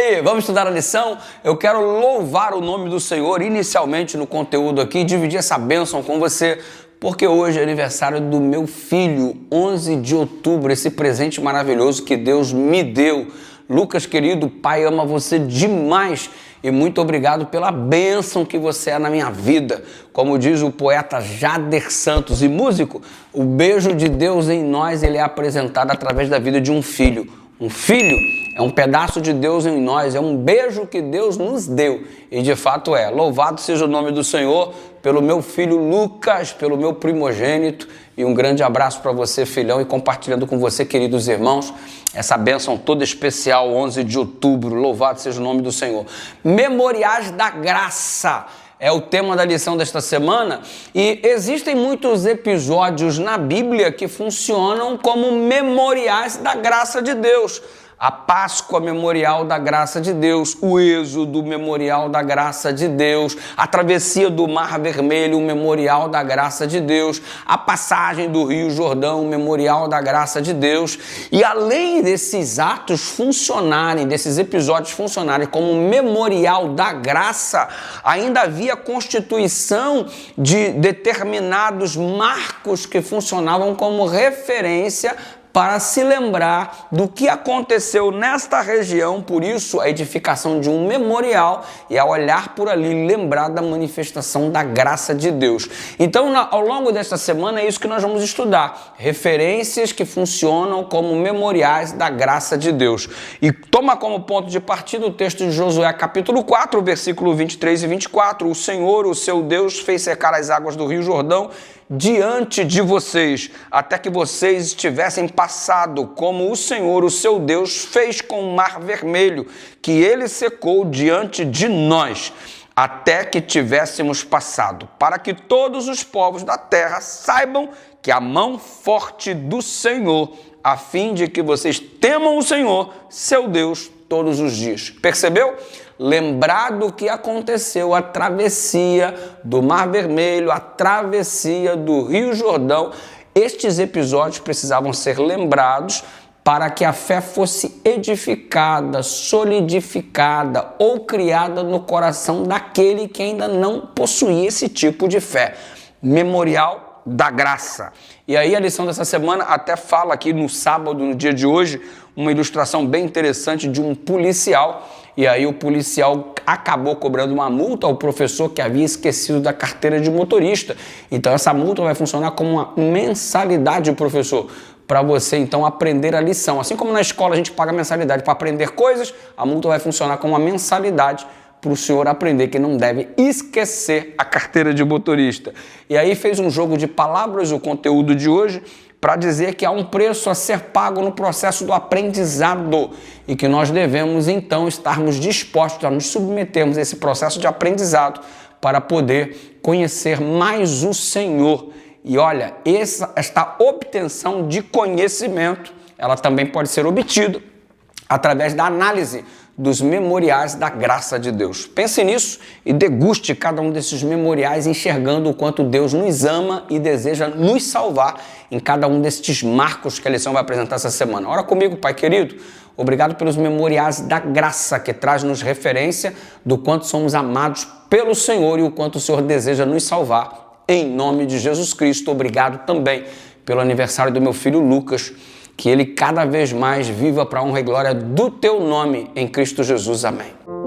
aí, vamos estudar a lição? Eu quero louvar o nome do Senhor inicialmente no conteúdo aqui e dividir essa bênção com você, porque hoje é aniversário do meu filho, 11 de outubro, esse presente maravilhoso que Deus me deu. Lucas, querido, pai ama você demais e muito obrigado pela bênção que você é na minha vida. Como diz o poeta Jader Santos, e músico, o beijo de Deus em nós, ele é apresentado através da vida de um filho. Um filho é um pedaço de Deus em nós, é um beijo que Deus nos deu. E de fato é. Louvado seja o nome do Senhor pelo meu filho Lucas, pelo meu primogênito. E um grande abraço para você, filhão, e compartilhando com você, queridos irmãos, essa bênção toda especial, 11 de outubro. Louvado seja o nome do Senhor. Memoriais da Graça é o tema da lição desta semana, e existem muitos episódios na Bíblia que funcionam como memoriais da graça de Deus. A Páscoa, memorial da graça de Deus, o Êxodo, memorial da graça de Deus, a travessia do Mar Vermelho, memorial da graça de Deus, a passagem do Rio Jordão, memorial da graça de Deus. E além desses atos funcionarem, desses episódios funcionarem como memorial da graça, ainda havia constituição de determinados marcos que funcionavam como referência para se lembrar do que aconteceu nesta região, por isso a edificação de um memorial e ao olhar por ali lembrar da manifestação da graça de Deus. Então, ao longo desta semana é isso que nós vamos estudar, referências que funcionam como memoriais da graça de Deus. E toma como ponto de partida o texto de Josué capítulo 4, versículo 23 e 24, o Senhor, o seu Deus, fez secar as águas do Rio Jordão diante de vocês, até que vocês estivessem passado, como o Senhor, o seu Deus, fez com o Mar Vermelho, que ele secou diante de nós, até que tivéssemos passado, para que todos os povos da terra saibam que a mão forte do Senhor, a fim de que vocês temam o Senhor, seu Deus, todos os dias. Percebeu? Lembrar do que aconteceu, a travessia do Mar Vermelho, a travessia do Rio Jordão. Estes episódios precisavam ser lembrados para que a fé fosse edificada, solidificada ou criada no coração daquele que ainda não possuía esse tipo de fé. Memorial da graça. E aí a lição dessa semana até fala aqui no sábado, no dia de hoje, uma ilustração bem interessante de um policial. E aí o policial acabou cobrando uma multa ao professor que havia esquecido da carteira de motorista. Então essa multa vai funcionar como uma mensalidade, professor, para você então aprender a lição. Assim como na escola a gente paga mensalidade para aprender coisas, a multa vai funcionar como uma mensalidade para o senhor aprender que não deve esquecer a carteira de motorista. E aí fez um jogo de palavras o conteúdo de hoje para dizer que há um preço a ser pago no processo do aprendizado e que nós devemos então estarmos dispostos a nos submetermos a esse processo de aprendizado para poder conhecer mais o Senhor. E olha, esta obtenção de conhecimento, ela também pode ser obtida através da análise dos memoriais da graça de Deus. Pense nisso e deguste cada um desses memoriais, enxergando o quanto Deus nos ama e deseja nos salvar em cada um destes marcos que a lição vai apresentar essa semana. Ora comigo, Pai querido, obrigado pelos memoriais da graça que traz-nos referência do quanto somos amados pelo Senhor e o quanto o Senhor deseja nos salvar. Em nome de Jesus Cristo, obrigado também pelo aniversário do meu filho Lucas, que ele cada vez mais viva para a honra e glória do teu nome em Cristo Jesus. Amém.